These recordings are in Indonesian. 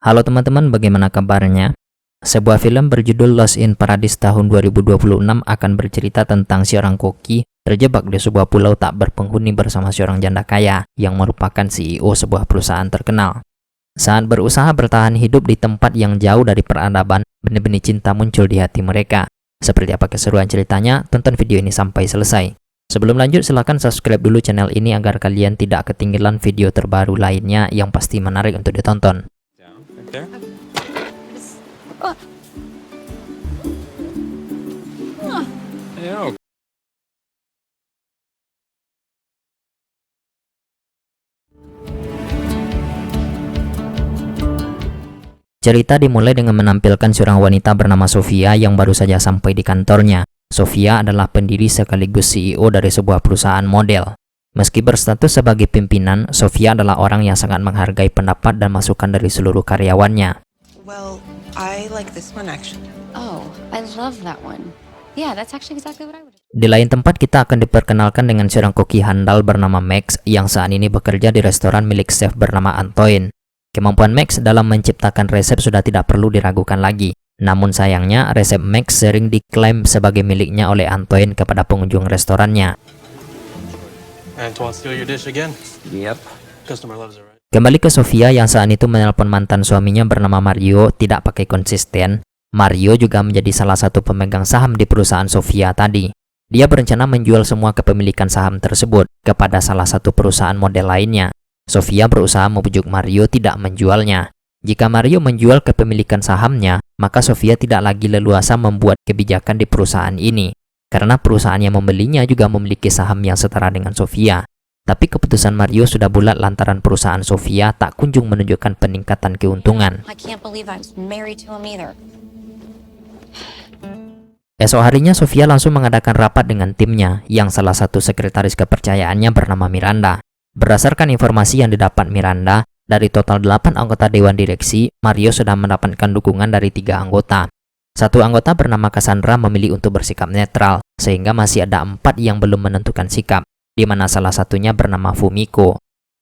Halo teman-teman, bagaimana kabarnya? Sebuah film berjudul Lost in Paradise tahun 2026 akan bercerita tentang seorang koki terjebak di sebuah pulau tak berpenghuni bersama seorang janda kaya yang merupakan CEO sebuah perusahaan terkenal. Saat berusaha bertahan hidup di tempat yang jauh dari peradaban, benih-benih cinta muncul di hati mereka. Seperti apa keseruan ceritanya? Tonton video ini sampai selesai. Sebelum lanjut, silahkan subscribe dulu channel ini agar kalian tidak ketinggalan video terbaru lainnya yang pasti menarik untuk ditonton. There. Yeah. Cerita dimulai dengan menampilkan seorang wanita bernama Sofia yang baru saja sampai di kantornya. Sofia adalah pendiri sekaligus CEO dari sebuah perusahaan model. Meski berstatus sebagai pimpinan, Sofia adalah orang yang sangat menghargai pendapat dan masukan dari seluruh karyawannya. Well, I like this one actually. Oh, I love that one. Yeah, that's actually exactly what I would. Di lain tempat, kita akan diperkenalkan dengan seorang koki handal bernama Max yang saat ini bekerja di restoran milik chef bernama Antoine. Kemampuan Max dalam menciptakan resep sudah tidak perlu diragukan lagi. Namun sayangnya, resep Max sering diklaim sebagai miliknya oleh Antoine kepada pengunjung restorannya. Antoine, steal your dish again? Yep. Customer loves it, right? Kembali ke Sofia yang saat itu menelpon mantan suaminya bernama Mario tidak pakai konsisten. Mario juga menjadi salah satu pemegang saham di perusahaan Sofia tadi. Dia berencana menjual semua kepemilikan saham tersebut kepada salah satu perusahaan model lainnya. Sofia berusaha membujuk Mario tidak menjualnya. Jika Mario menjual kepemilikan sahamnya, maka Sofia tidak lagi leluasa membuat kebijakan di perusahaan ini. Karena perusahaan yang membelinya juga memiliki saham yang setara dengan Sofia. Tapi keputusan Mario sudah bulat lantaran perusahaan Sofia tak kunjung menunjukkan peningkatan keuntungan. I can't believe I was married to him either. Esok harinya Sofia langsung mengadakan rapat dengan timnya yang salah satu sekretaris kepercayaannya bernama Miranda. Berdasarkan informasi yang didapat Miranda, dari total 8 anggota dewan direksi, Mario sudah mendapatkan dukungan dari 3 anggota. Satu anggota bernama Cassandra memilih untuk bersikap netral, sehingga masih ada 4 yang belum menentukan sikap, di mana salah satunya bernama Fumiko.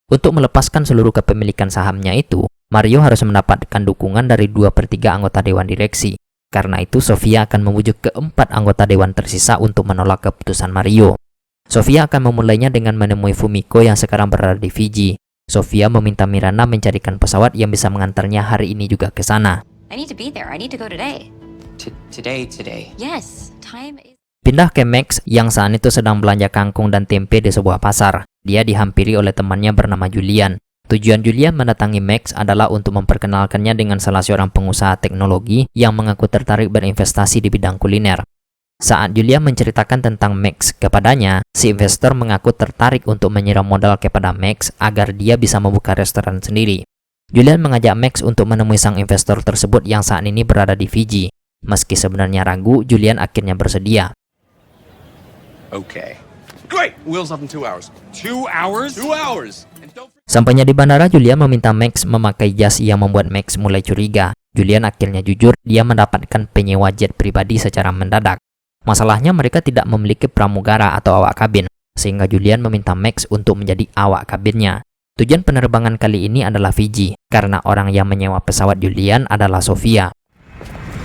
Untuk melepaskan seluruh kepemilikan sahamnya itu, Mario harus mendapatkan dukungan dari 2/3 anggota dewan direksi. Karena itu, Sofia akan membujuk ke-4 anggota dewan tersisa untuk menolak keputusan Mario. Sofia akan memulainya dengan menemui Fumiko yang sekarang berada di Fiji. Sofia meminta Miranda mencarikan pesawat yang bisa mengantarnya hari ini juga ke sana. I need to be there. I need to go today. Today. Yes, time is. Pindah ke Max yang saat itu sedang belanja kangkung dan tempe di sebuah pasar. Dia dihampiri oleh temannya bernama Julian. Tujuan Julian mendatangi Max adalah untuk memperkenalkannya dengan salah seorang pengusaha teknologi yang mengaku tertarik berinvestasi di bidang kuliner. Saat Julian menceritakan tentang Max kepadanya, si investor mengaku tertarik untuk menyiram modal kepada Max agar dia bisa membuka restoran sendiri. Julian mengajak Max untuk menemui sang investor tersebut yang saat ini berada di Fiji. Meski sebenarnya ragu, Julian akhirnya bersedia. Okay. Great. Wheels up in 2 hours. 2 hours? 2 hours. And don't forget. Sampainya di bandara, Julian meminta Max memakai jas yang membuat Max mulai curiga. Julian akhirnya jujur, dia mendapatkan penyewa jet pribadi secara mendadak. Masalahnya mereka tidak memiliki pramugara atau awak kabin, sehingga Julian meminta Max untuk menjadi awak kabinnya. Tujuan penerbangan kali ini adalah Fiji, karena orang yang menyewa pesawat Julian adalah Sofia.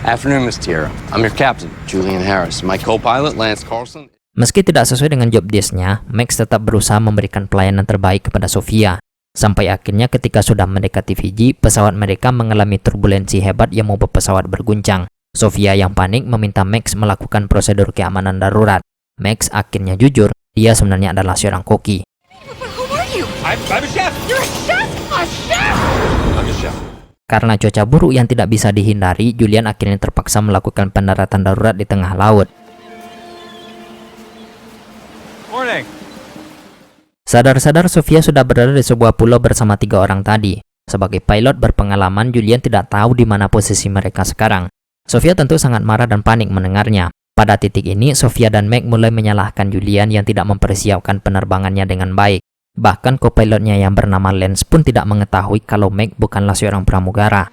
Afternoon, Miss Tierra. I'm your captain, Julian Harris. My co-pilot, Lance Carlson. Meski tidak sesuai dengan job desk-nya, Max tetap berusaha memberikan pelayanan terbaik kepada Sofia. Sampai akhirnya ketika sudah mendekati Fiji, pesawat mereka mengalami turbulensi hebat yang membuat pesawat berguncang. Sofia yang panik meminta Max melakukan prosedur keamanan darurat. Max akhirnya jujur, dia sebenarnya adalah seorang koki. But who are you? I'm a chef. You're a chef. A chef. I'm a chef. Karena cuaca buruk yang tidak bisa dihindari, Julian akhirnya terpaksa melakukan pendaratan darurat di tengah laut. Morning. Sadar-sadar Sofia sudah berada di sebuah pulau bersama 3 orang tadi. Sebagai pilot berpengalaman, Julian tidak tahu di mana posisi mereka sekarang. Sofia tentu sangat marah dan panik mendengarnya. Pada titik ini, Sofia dan Meg mulai menyalahkan Julian yang tidak mempersiapkan penerbangannya dengan baik. Bahkan co-pilotnya yang bernama Lance pun tidak mengetahui kalau Meg bukanlah seorang pramugara.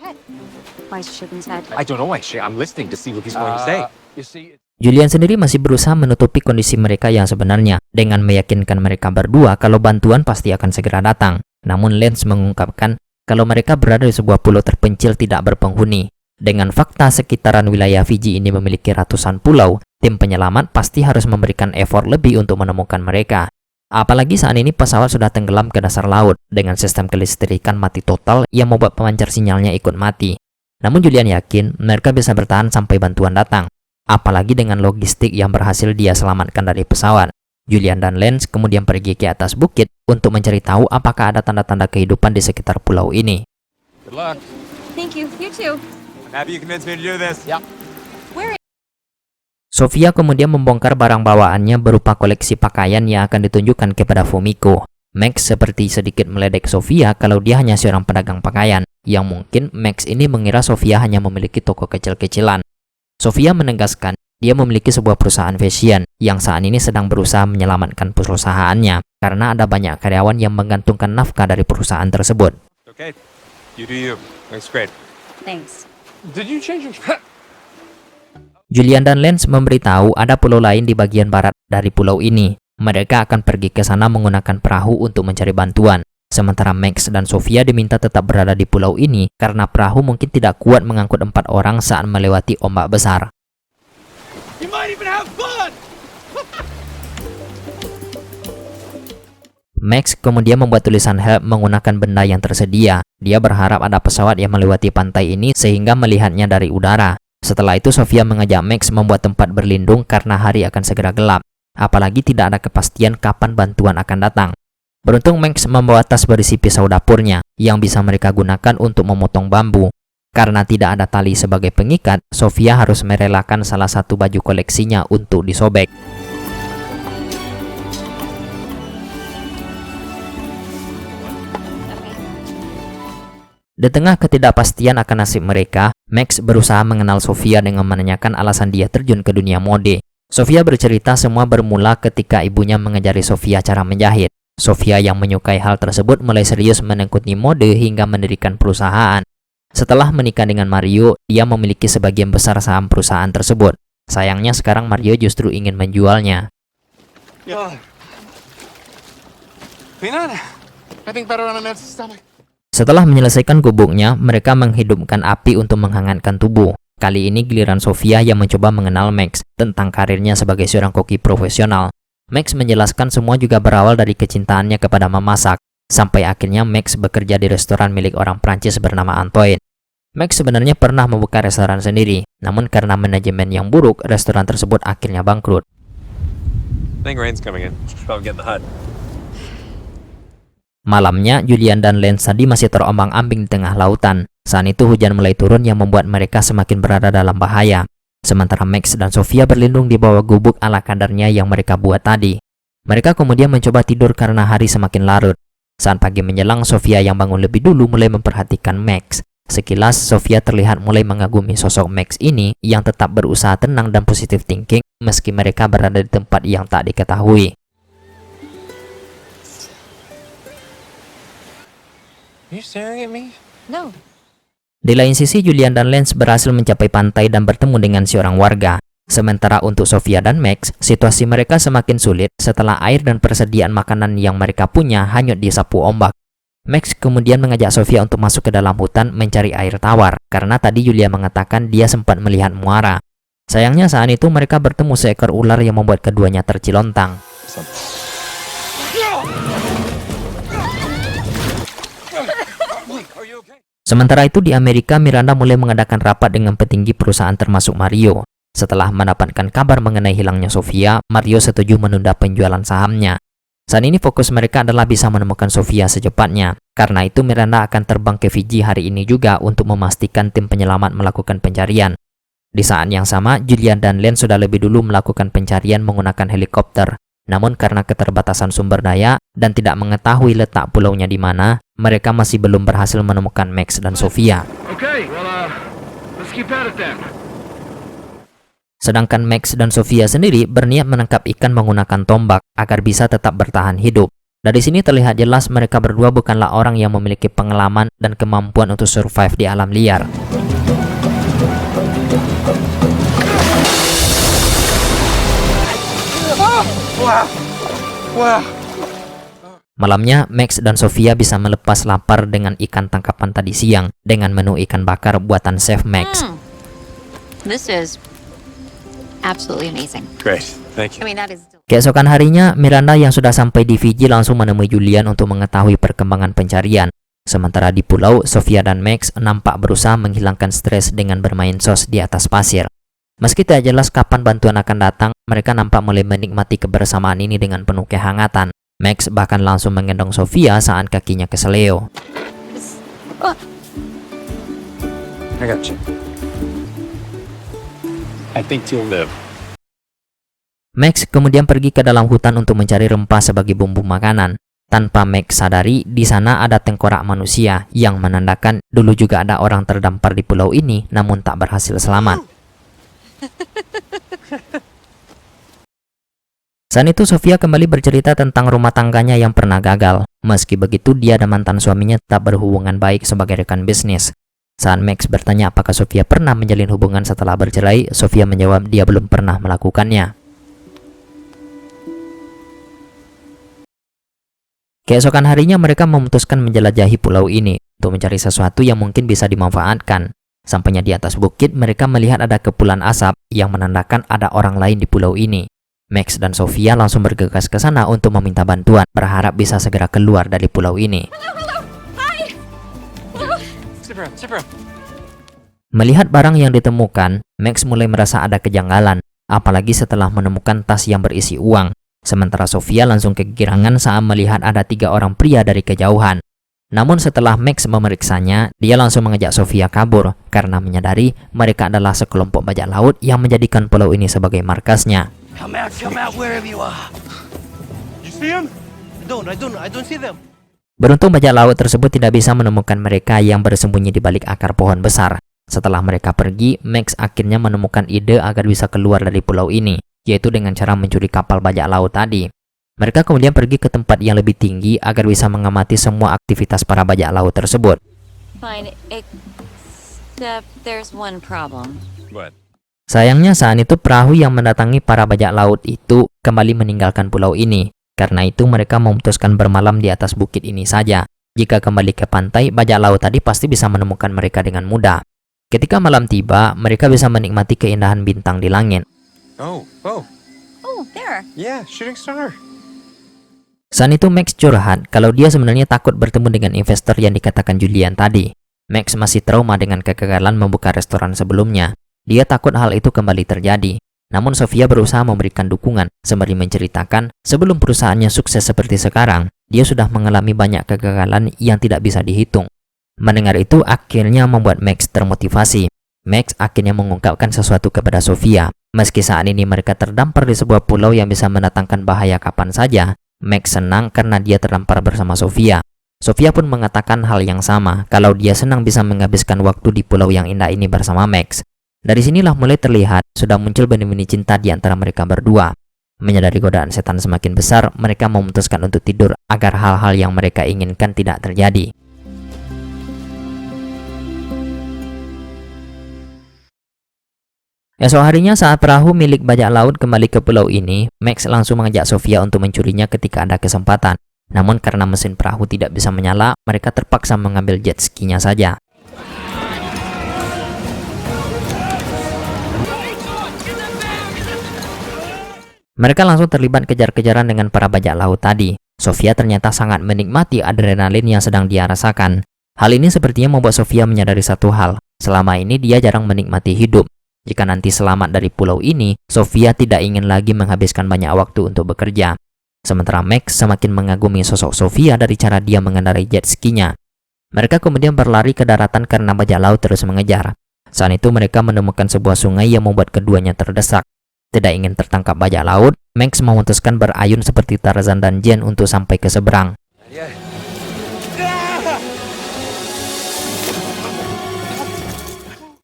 Why is she shaking his head? I don't know why. I'm listening to see what he's going to say. You see, Julian sendiri masih berusaha menutupi kondisi mereka yang sebenarnya dengan meyakinkan mereka berdua kalau bantuan pasti akan segera datang. Namun Lance mengungkapkan kalau mereka berada di sebuah pulau terpencil tidak berpenghuni. Dengan fakta sekitaran wilayah Fiji ini memiliki ratusan pulau, tim penyelamat pasti harus memberikan effort lebih untuk menemukan mereka. Apalagi saat ini pesawat sudah tenggelam ke dasar laut dengan sistem kelistrikan mati total yang membuat pemancar sinyalnya ikut mati. Namun Julian yakin mereka bisa bertahan sampai bantuan datang. Apalagi dengan logistik yang berhasil dia selamatkan dari pesawat. Julian dan Lance kemudian pergi ke atas bukit untuk mencari tahu apakah ada tanda-tanda kehidupan di sekitar pulau ini. Good luck. Thank you. You too. I'm happy you convinced me to do this. Yeah. Sofia kemudian membongkar barang bawaannya berupa koleksi pakaian yang akan ditunjukkan kepada Fumiko. Max seperti sedikit meledek Sofia kalau dia hanya seorang pedagang pakaian, yang mungkin Max ini mengira Sofia hanya memiliki toko kecil-kecilan. Sofia menegaskan dia memiliki sebuah perusahaan fashion yang saat ini sedang berusaha menyelamatkan perusahaannya karena ada banyak karyawan yang menggantungkan nafkah dari perusahaan tersebut. Okay. You do you. That's great. Thanks. Did you change your... Julian dan Lance memberitahu ada pulau lain di bagian barat dari pulau ini. Mereka akan pergi ke sana menggunakan perahu untuk mencari bantuan. Sementara Max dan Sofia diminta tetap berada di pulau ini karena perahu mungkin tidak kuat mengangkut 4 orang saat melewati ombak besar. You might even have fun! Max kemudian membuat tulisan help menggunakan benda yang tersedia. Dia berharap ada pesawat yang melewati pantai ini sehingga melihatnya dari udara. Setelah itu Sofia mengajak Max membuat tempat berlindung karena hari akan segera gelap. Apalagi tidak ada kepastian kapan bantuan akan datang. Beruntung Max membawa tas berisi pisau dapurnya yang bisa mereka gunakan untuk memotong bambu. Karena tidak ada tali sebagai pengikat, Sofia harus merelakan salah satu baju koleksinya untuk disobek. Di tengah ketidakpastian akan nasib mereka, Max berusaha mengenal Sofia dengan menanyakan alasan dia terjun ke dunia mode. Sofia bercerita semua bermula ketika ibunya mengajari Sofia cara menjahit. Sofia yang menyukai hal tersebut mulai serius menekuni mode hingga mendirikan perusahaan. Setelah menikah dengan Mario, dia memiliki sebagian besar saham perusahaan tersebut. Sayangnya sekarang Mario justru ingin menjualnya. Peanut? I think better on an empty stomach. Setelah menyelesaikan gubuknya, mereka menghidupkan api untuk menghangatkan tubuh. Kali ini giliran Sofia yang mencoba mengenal Max tentang karirnya sebagai seorang koki profesional. Max menjelaskan semua juga berawal dari kecintaannya kepada memasak, sampai akhirnya Max bekerja di restoran milik orang Prancis bernama Antoine. Max sebenarnya pernah membuka restoran sendiri, namun karena manajemen yang buruk, restoran tersebut akhirnya bangkrut. I think rain's coming in. Should probably get in the hut. Malamnya, Julian dan Lance tadi masih terombang-ambing di tengah lautan. Saat itu hujan mulai turun yang membuat mereka semakin berada dalam bahaya. Sementara Max dan Sofia berlindung di bawah gubuk ala kadarnya yang mereka buat tadi. Mereka kemudian mencoba tidur karena hari semakin larut. Saat pagi menjelang, Sofia yang bangun lebih dulu mulai memperhatikan Max. Sekilas, Sofia terlihat mulai mengagumi sosok Max ini yang tetap berusaha tenang dan positive thinking meski mereka berada di tempat yang tak diketahui. Are you staring at me? No. Di lain sisi, Julian dan Lance berhasil mencapai pantai dan bertemu dengan seorang warga. Sementara untuk Sofia dan Max, situasi mereka semakin sulit setelah air dan persediaan makanan yang mereka punya hanyut disapu ombak. Max kemudian mengajak Sofia untuk masuk ke dalam hutan mencari air tawar, karena tadi Julia mengatakan dia sempat melihat muara. Sayangnya saat itu mereka bertemu seekor ular yang membuat keduanya tercilontang. Sementara itu di Amerika, Miranda mulai mengadakan rapat dengan petinggi perusahaan termasuk Mario. Setelah mendapatkan kabar mengenai hilangnya Sofia, Mario setuju menunda penjualan sahamnya. Saat ini fokus mereka adalah bisa menemukan Sofia secepatnya. Karena itu Miranda akan terbang ke Fiji hari ini juga untuk memastikan tim penyelamat melakukan pencarian. Di saat yang sama, Julian dan Lance sudah lebih dulu melakukan pencarian menggunakan helikopter. Namun karena keterbatasan sumber daya dan tidak mengetahui letak pulaunya di mana, mereka masih belum berhasil menemukan Max dan Sofia. Okay, well, let's keep at it then. Sedangkan Max dan Sofia sendiri berniat menangkap ikan menggunakan tombak agar bisa tetap bertahan hidup. Dari sini terlihat jelas mereka berdua bukanlah orang yang memiliki pengalaman dan kemampuan untuk survive di alam liar. Malamnya, Max dan Sofia bisa melepas lapar dengan ikan tangkapan tadi siang dengan menu ikan bakar buatan Chef Max. This is absolutely amazing. Great. Thank I you. mean, that is. Keesokan harinya, Miranda yang sudah sampai di Fiji langsung menemui Julian untuk mengetahui perkembangan pencarian. Sementara di pulau, Sofia dan Max nampak berusaha menghilangkan stres dengan bermain sos di atas pasir. Meski tidak jelas kapan bantuan akan datang, mereka nampak mulai menikmati kebersamaan ini dengan penuh kehangatan. Max bahkan langsung menggendong Sofia saat kakinya keseleo. I got you. I think you'll live. Max kemudian pergi ke dalam hutan untuk mencari rempah sebagai bumbu makanan. Tanpa Max sadari, di sana ada tengkorak manusia yang menandakan dulu juga ada orang terdampar di pulau ini namun tak berhasil selamat. Saat itu Sofia kembali bercerita tentang rumah tangganya yang pernah gagal. Meski begitu, dia dan mantan suaminya tetap berhubungan baik sebagai rekan bisnis. Saat Max bertanya apakah Sofia pernah menjalin hubungan setelah bercerai, Sofia menjawab dia belum pernah melakukannya. Keesokan harinya mereka memutuskan menjelajahi pulau ini untuk mencari sesuatu yang mungkin bisa dimanfaatkan. Sampainya di atas bukit, mereka melihat ada kepulan asap yang menandakan ada orang lain di pulau ini. Max dan Sofia langsung bergegas ke sana untuk meminta bantuan, berharap bisa segera keluar dari pulau ini. Zip around. Melihat barang yang ditemukan, Max mulai merasa ada kejanggalan, apalagi setelah menemukan tas yang berisi uang. Sementara Sofia langsung kegirangan saat melihat ada 3 orang pria dari kejauhan. Namun setelah Max memeriksanya, dia langsung mengajak Sofia kabur karena menyadari mereka adalah sekelompok bajak laut yang menjadikan pulau ini sebagai markasnya. Come out wherever you are. You see him? I don't see them. Beruntung bajak laut tersebut tidak bisa menemukan mereka yang bersembunyi di balik akar pohon besar. Setelah mereka pergi, Max akhirnya menemukan ide agar bisa keluar dari pulau ini, yaitu dengan cara mencuri kapal bajak laut tadi. Mereka kemudian pergi ke tempat yang lebih tinggi agar bisa mengamati semua aktivitas para bajak laut tersebut. Fine, except there's one problem. What? Sayangnya saat itu perahu yang mendatangi para bajak laut itu kembali meninggalkan pulau ini. Karena itu mereka memutuskan bermalam di atas bukit ini saja. Jika kembali ke pantai, bajak laut tadi pasti bisa menemukan mereka dengan mudah. Ketika malam tiba, mereka bisa menikmati keindahan bintang di langit. Oh, Oh, there. yeah, shooting star. Saat itu Max curhat kalau dia sebenarnya takut bertemu dengan investor yang dikatakan Julian tadi. Max masih trauma dengan kegagalan membuka restoran sebelumnya. Dia takut hal itu kembali terjadi. Namun Sofia berusaha memberikan dukungan sembari menceritakan sebelum perusahaannya sukses seperti sekarang, dia sudah mengalami banyak kegagalan yang tidak bisa dihitung. Mendengar itu akhirnya membuat Max termotivasi. Max akhirnya mengungkapkan sesuatu kepada Sofia. Meski saat ini mereka terdampar di sebuah pulau yang bisa mendatangkan bahaya kapan saja, Max senang karena dia terdampar bersama Sofia. Sofia pun mengatakan hal yang sama, kalau dia senang bisa menghabiskan waktu di pulau yang indah ini bersama Max. Dari sinilah mulai terlihat sudah muncul benih-benih cinta di antara mereka berdua. Menyadari godaan setan semakin besar, mereka memutuskan untuk tidur agar hal-hal yang mereka inginkan tidak terjadi. Esok harinya saat perahu milik bajak laut kembali ke pulau ini, Max langsung mengajak Sofia untuk mencurinya ketika ada kesempatan. Namun karena mesin perahu tidak bisa menyala, mereka terpaksa mengambil jet ski-nya saja. Mereka langsung terlibat kejar-kejaran dengan para bajak laut tadi. Sofia ternyata sangat menikmati adrenalin yang sedang dia rasakan. Hal ini sepertinya membuat Sofia menyadari satu hal. Selama ini dia jarang menikmati hidup. Jika nanti selamat dari pulau ini, Sofia tidak ingin lagi menghabiskan banyak waktu untuk bekerja. Sementara Max semakin mengagumi sosok Sofia dari cara dia mengendarai jet ski-nya. Mereka kemudian berlari ke daratan karena bajak laut terus mengejar. Saat itu mereka menemukan sebuah sungai yang membuat keduanya terdesak. Tidak ingin tertangkap bajak laut, Max memutuskan berayun seperti Tarzan dan Jen untuk sampai ke seberang.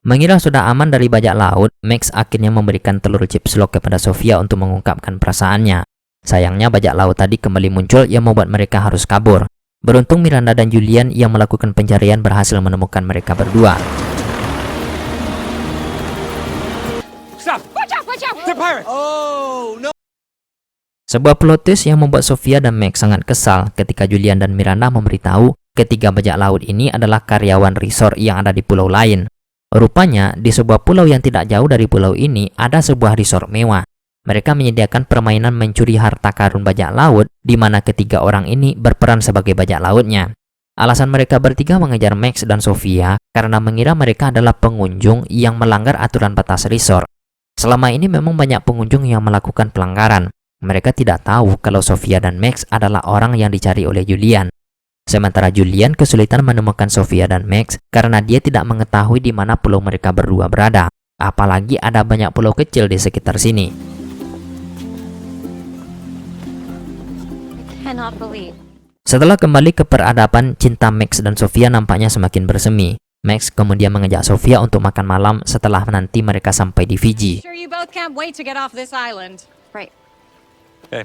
Mengira sudah aman dari bajak laut, Max akhirnya memberikan telur chips lock kepada Sofia untuk mengungkapkan perasaannya. Sayangnya bajak laut tadi kembali muncul yang membuat mereka harus kabur. Beruntung Miranda dan Julian yang melakukan pencarian berhasil menemukan mereka berdua. Stop! Watch out! Watch out! They're pirates! Oh no! Sebuah plot twist yang membuat Sofia dan Max sangat kesal ketika Julian dan Miranda memberitahu ketiga bajak laut ini adalah karyawan resort yang ada di pulau lain. Rupanya, di sebuah pulau yang tidak jauh dari pulau ini ada sebuah resort mewah. Mereka menyediakan permainan mencuri harta karun bajak laut di mana ketiga orang ini berperan sebagai bajak lautnya. Alasan mereka bertiga mengejar Max dan Sofia karena mengira mereka adalah pengunjung yang melanggar aturan batas resort. Selama ini memang banyak pengunjung yang melakukan pelanggaran. Mereka tidak tahu kalau Sofia dan Max adalah orang yang dicari oleh Julian. Sementara Julian kesulitan menemukan Sofia dan Max karena dia tidak mengetahui di mana pulau mereka berdua berada. Apalagi ada banyak pulau kecil di sekitar sini. Cannot believe. Setelah kembali ke peradaban, cinta Max dan Sofia nampaknya semakin bersemi. Max kemudian mengajak Sofia untuk makan malam setelah nanti mereka sampai di Fiji. Sure you both can't wait to get off this island. Right. Okay.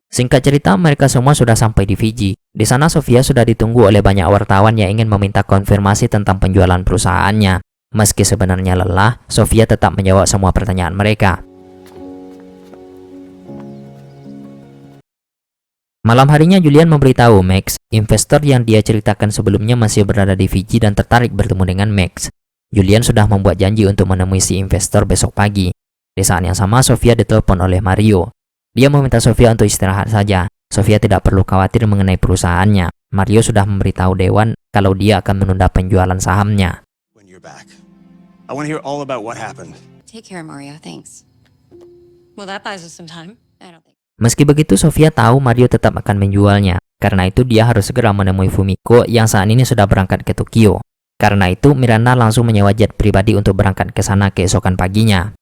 Singkat cerita, mereka semua sudah sampai di Fiji. Di sana Sofia sudah ditunggu oleh banyak wartawan yang ingin meminta konfirmasi tentang penjualan perusahaannya. Meski sebenarnya lelah, Sofia tetap menjawab semua pertanyaan mereka. Malam harinya Julian memberitahu Max, investor yang dia ceritakan sebelumnya masih berada di Fiji dan tertarik bertemu dengan Max. Julian sudah membuat janji untuk menemui si investor besok pagi. Di saat yang sama, Sofia ditelepon oleh Mario. Dia meminta Sofia untuk istirahat saja. Sofia tidak perlu khawatir mengenai perusahaannya. Mario sudah memberitahu Dewan kalau dia akan menunda penjualan sahamnya. When you're back, I want to hear all about what happened. Take care, Mario. Thanks. Well, that buys us some time. I don't think. Meski begitu, Sofia tahu Mario tetap akan menjualnya. Karena itu dia harus segera menemui Fumiko yang saat ini sudah berangkat ke Tokyo. Karena itu Miranda langsung menyewa jet pribadi untuk berangkat ke sana keesokan paginya.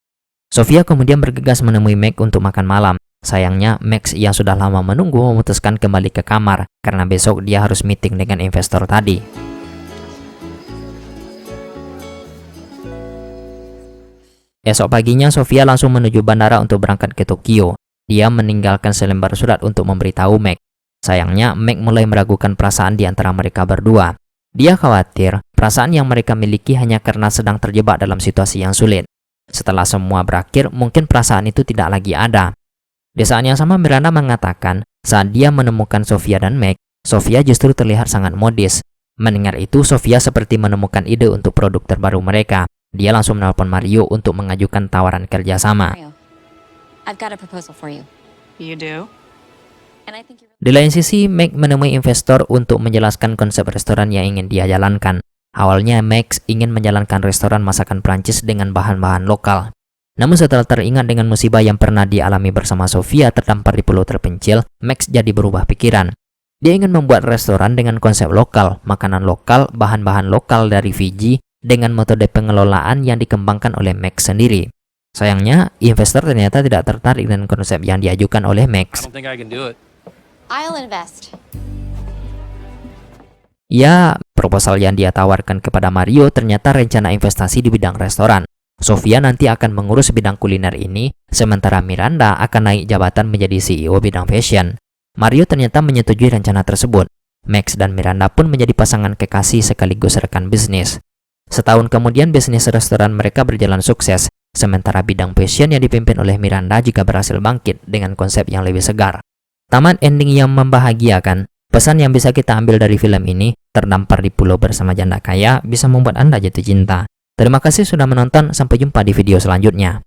Sofia kemudian bergegas menemui Max untuk makan malam. Sayangnya, Max yang sudah lama menunggu memutuskan kembali ke kamar karena besok dia harus meeting dengan investor tadi. Esok paginya, Sofia langsung menuju bandara untuk berangkat ke Tokyo. Dia meninggalkan selembar surat untuk memberitahu Max. Sayangnya, Max mulai meragukan perasaan di antara mereka berdua. Dia khawatir perasaan yang mereka miliki hanya karena sedang terjebak dalam situasi yang sulit. Setelah semua berakhir, mungkin perasaan itu tidak lagi ada. Di saat yang sama, Miranda mengatakan saat dia menemukan Sofia dan Max, Sofia justru terlihat sangat modis. Mendengar itu, Sofia seperti menemukan ide untuk produk terbaru mereka. Dia langsung menelpon Mario untuk mengajukan tawaran kerjasama. Mario, I've got a proposal for you. You do? And I think you're... Di lain sisi, Max menemui investor untuk menjelaskan konsep restoran yang ingin dia jalankan. Awalnya, Max ingin menjalankan restoran masakan Prancis dengan bahan-bahan lokal. Namun setelah teringat dengan musibah yang pernah dialami bersama Sofia terdampar di pulau terpencil, Max jadi berubah pikiran. Dia ingin membuat restoran dengan konsep lokal, makanan lokal, bahan-bahan lokal dari Fiji, dengan metode pengelolaan yang dikembangkan oleh Max sendiri. Sayangnya, investor ternyata tidak tertarik dengan konsep yang diajukan oleh I Max. don't think I can do it. I'll invest. Ya, proposal yang dia tawarkan kepada Mario ternyata rencana investasi di bidang restoran. Sofia nanti akan mengurus bidang kuliner ini, sementara Miranda akan naik jabatan menjadi CEO bidang fashion. Mario ternyata menyetujui rencana tersebut. Max dan Miranda pun menjadi pasangan kekasih sekaligus rekan bisnis. Setahun kemudian bisnis restoran mereka berjalan sukses, sementara bidang fashion yang dipimpin oleh Miranda juga berhasil bangkit dengan konsep yang lebih segar. Tamat ending yang membahagiakan. Pesan yang bisa kita ambil dari film ini, terdampar di pulau bersama janda kaya bisa membuat Anda jatuh cinta. Terima kasih sudah menonton, sampai jumpa di video selanjutnya.